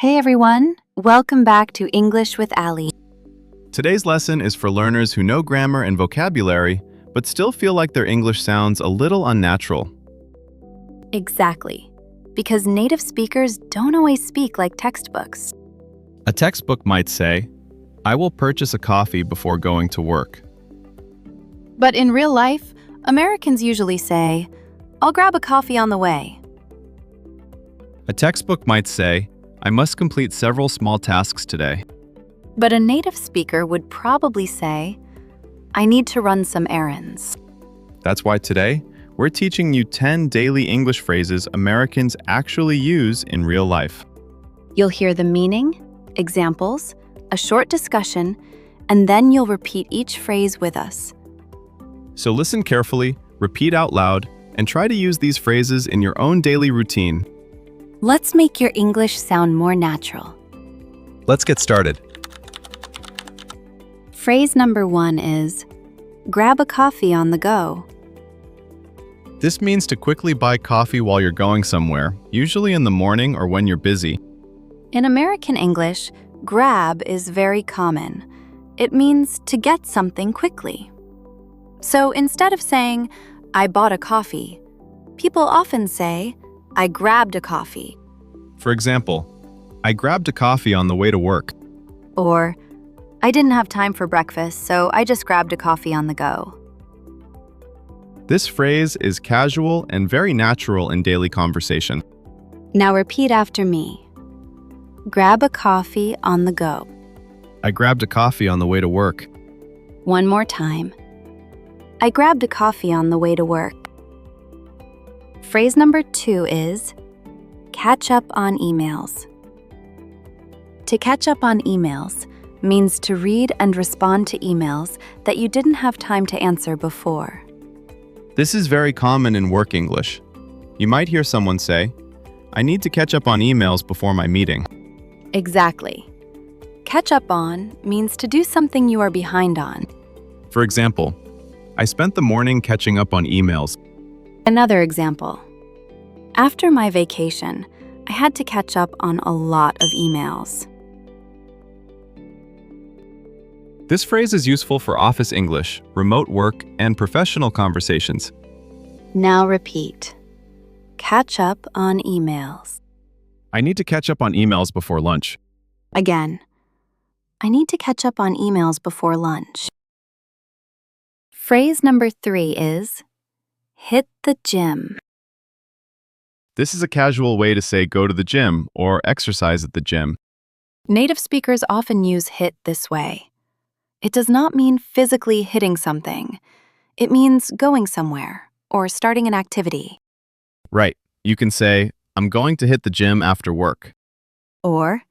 Hey everyone, welcome back to English with Ali. Today's lesson is for learners who know grammar and vocabulary, but still feel like their English sounds a little unnatural. Exactly, because native speakers don't always speak like textbooks. A textbook might say, "I will purchase a coffee before going to work." But in real life, Americans usually say, I'll grab a coffee on the way. A textbook might say, "I must complete several small tasks today." But a native speaker would probably say, I need to run some errands. That's why today, we're teaching you 10 daily English phrases Americans actually use in real life. You'll hear the meaning, examples, a short discussion, and then you'll repeat each phrase with us. So listen carefully, repeat out loud, and try to use these phrases in your own daily routine. Let's make your English sound more natural. Let's get started. Phrase number 1 is, grab a coffee on the go. This means to quickly buy coffee while you're going somewhere, usually in the morning or when you're busy. In American English, grab is very common. It means to get something quickly. So instead of saying, I bought a coffee, people often say, I grabbed a coffee. For example, I grabbed a coffee on the way to work. Or, I didn't have time for breakfast, so I just grabbed a coffee on the go. This phrase is casual and very natural in daily conversation. Now repeat after me. Grab a coffee on the go. I grabbed a coffee on the way to work. One more time. I grabbed a coffee on the way to work. Phrase number 2 is, catch up on emails. To catch up on emails means to read and respond to emails that you didn't have time to answer before. This is very common in work English. You might hear someone say, I need to catch up on emails before my meeting. Exactly. Catch up on means to do something you are behind on. For example, I spent the morning catching up on emails. Another example. After my vacation, I had to catch up on a lot of emails. This phrase is useful for office English, remote work, and professional conversations. Now repeat. Catch up on emails. I need to catch up on emails before lunch. Again. I need to catch up on emails before lunch. Phrase number 3 is, hit the gym. This is a casual way to say go to the gym or exercise at the gym. Native speakers often use hit this way. It does not mean physically hitting something. It means going somewhere or starting an activity. Right. You can say, I'm going to hit the gym after work. Or,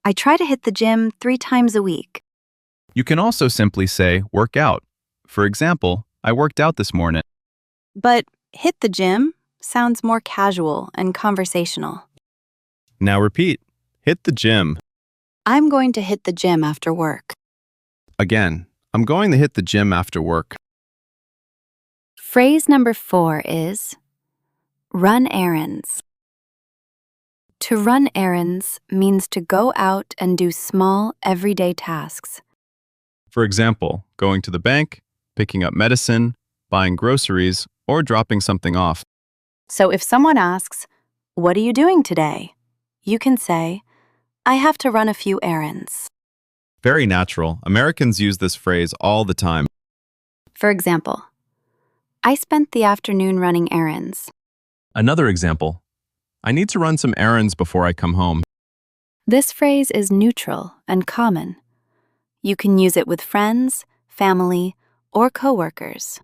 I try to hit the gym 3 times a week. You can also simply say work out. For example, I worked out this morning. But hit the gym sounds more casual and conversational. Now repeat, hit the gym. I'm going to hit the gym after work. Again, I'm going to hit the gym after work. Phrase number 4 is, run errands. To run errands means to go out and do small, everyday tasks. For example, going to the bank, picking up medicine, buying groceries, or dropping something off. So if someone asks, what are you doing today? You can say, I have to run a few errands. Very natural. Americans use this phrase all the time. For example, I spent the afternoon running errands. Another example, I need to run some errands before I come home. This phrase is neutral and common. You can use it with friends, family, or coworkers.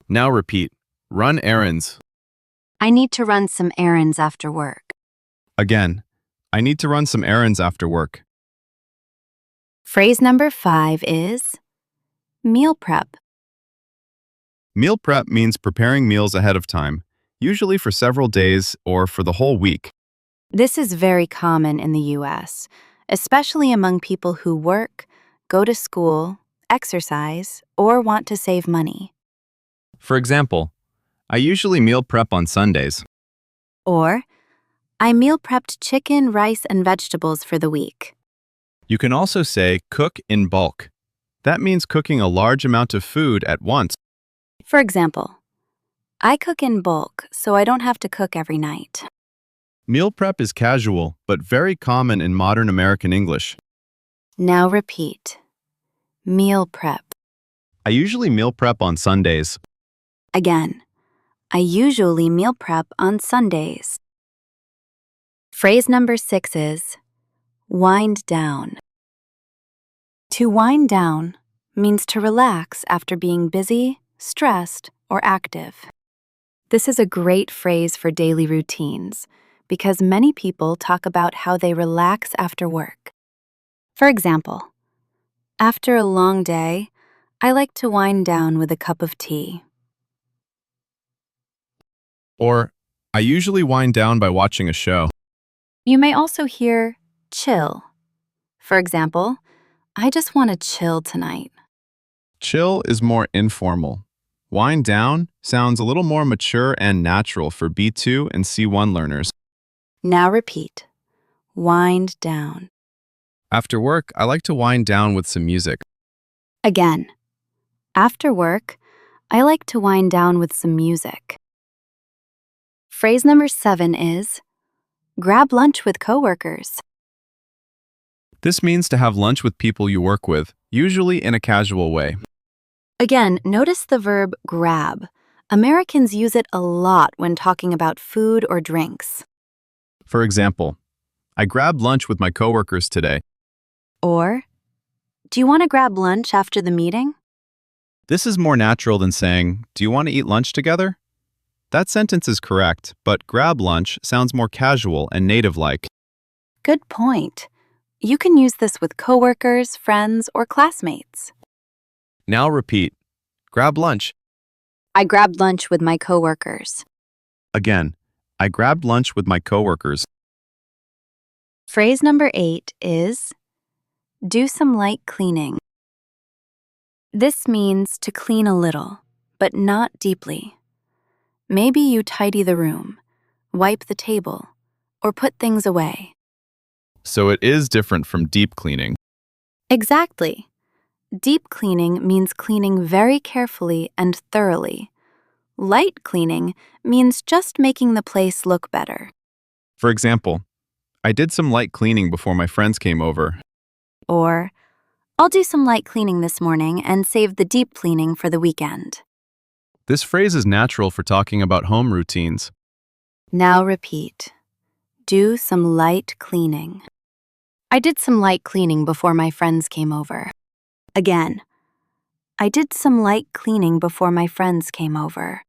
Now repeat, run errands. I need to run some errands after work. Again, I need to run some errands after work. Phrase number 5 is, meal prep. Meal prep means preparing meals ahead of time, usually for several days or for the whole week. This is very common in the U.S., especially among people who work, go to school, exercise, or want to save money. For example, I usually meal prep on Sundays. Or, I meal prepped chicken, rice, and vegetables for the week. You can also say cook in bulk. That means cooking a large amount of food at once. For example, I cook in bulk, so I don't have to cook every night. Meal prep is casual, but very common in modern American English. Now repeat. Meal prep. I usually meal prep on Sundays. Again, I usually meal prep on Sundays. Phrase number 6 is wind down. To wind down means to relax after being busy, stressed, or active. This is a great phrase for daily routines because many people talk about how they relax after work. For example, after a long day, I like to wind down with a cup of tea. Or, I usually wind down by watching a show. You may also hear chill. For example, I just want to chill tonight. Chill is more informal. Wind down sounds a little more mature and natural for B2 and C1 learners. Now repeat. Wind down. After work, I like to wind down with some music. Again, after work, I like to wind down with some music. Phrase number 7 is grab lunch with coworkers. This means to have lunch with people you work with, usually in a casual way. Again, notice the verb grab. Americans use it a lot when talking about food or drinks. For example, I grabbed lunch with my coworkers today. Or, do you want to grab lunch after the meeting? This is more natural than saying, do you want to eat lunch together? That sentence is correct, but grab lunch sounds more casual and native-like. Good point. You can use this with coworkers, friends, or classmates. Now repeat. Grab lunch. I grabbed lunch with my coworkers. Again, I grabbed lunch with my coworkers. Phrase number 8 is do some light cleaning. This means to clean a little, but not deeply. Maybe you tidy the room, wipe the table, or put things away. So it is different from deep cleaning. Exactly. Deep cleaning means cleaning very carefully and thoroughly. Light cleaning means just making the place look better. For example, I did some light cleaning before my friends came over. Or, I'll do some light cleaning this morning and save the deep cleaning for the weekend. This phrase is natural for talking about home routines. Now repeat. Do some light cleaning. I did some light cleaning before my friends came over. Again, I did some light cleaning before my friends came over.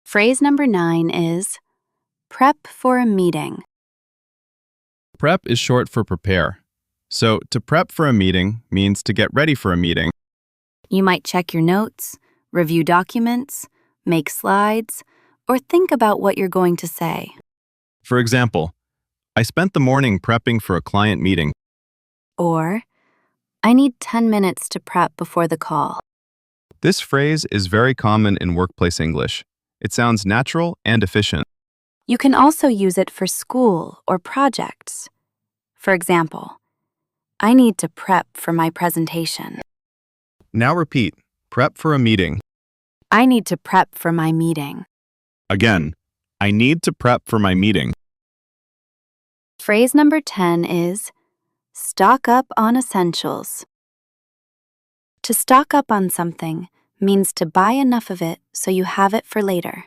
Phrase number 9 is prep for a meeting. Prep is short for prepare. So to prep for a meeting means to get ready for a meeting. You might check your notes, review documents, make slides, or think about what you're going to say. For example, I spent the morning prepping for a client meeting. Or, I need 10 minutes to prep before the call. This phrase is very common in workplace English. It sounds natural and efficient. You can also use it for school or projects. For example, I need to prep for my presentation. Now repeat. Prep for a meeting. I need to prep for my meeting. Again, I need to prep for my meeting. Phrase number 10 is stock up on essentials. To stock up on something means to buy enough of it so you have it for later.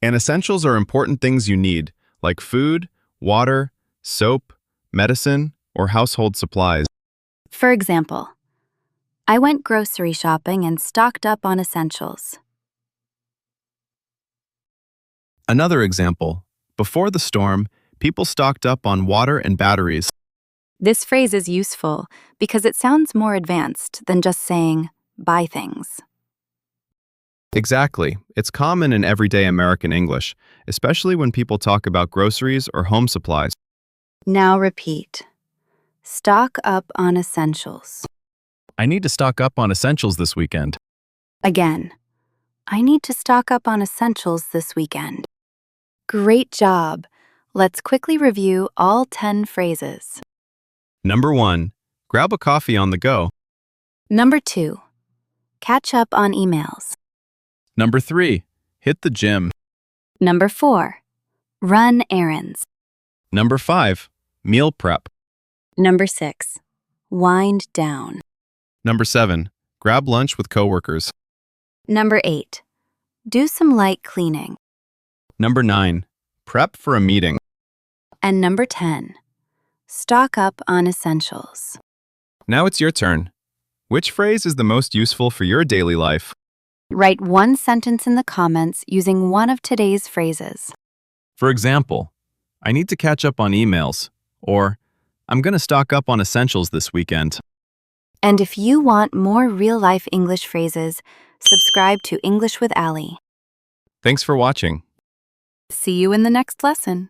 And essentials are important things you need, like food, water, soap, medicine, or household supplies. For example, I went grocery shopping and stocked up on essentials. Another example, before the storm, people stocked up on water and batteries. This phrase is useful because it sounds more advanced than just saying, buy things. Exactly. It's common in everyday American English, especially when people talk about groceries or home supplies. Now repeat. Stock up on essentials. I need to stock up on essentials this weekend. Again, I need to stock up on essentials this weekend. Great job! Let's quickly review all 10 phrases. Number 1. Grab a coffee on the go. Number 2. Catch up on emails. Number 3. Hit the gym. Number 4. Run errands. Number 5. Meal prep. Number 6. Wind down. Number 7. Grab lunch with coworkers. Number 8. Do some light cleaning. Number 9. Prep for a meeting. And number 10. Stock up on essentials. Now it's your turn. Which phrase is the most useful for your daily life? Write one sentence in the comments using one of today's phrases. For example, I need to catch up on emails, or I'm going to stock up on essentials this weekend. And if you want more real-life English phrases, subscribe to English with Ali. Thanks for watching. See you in the next lesson.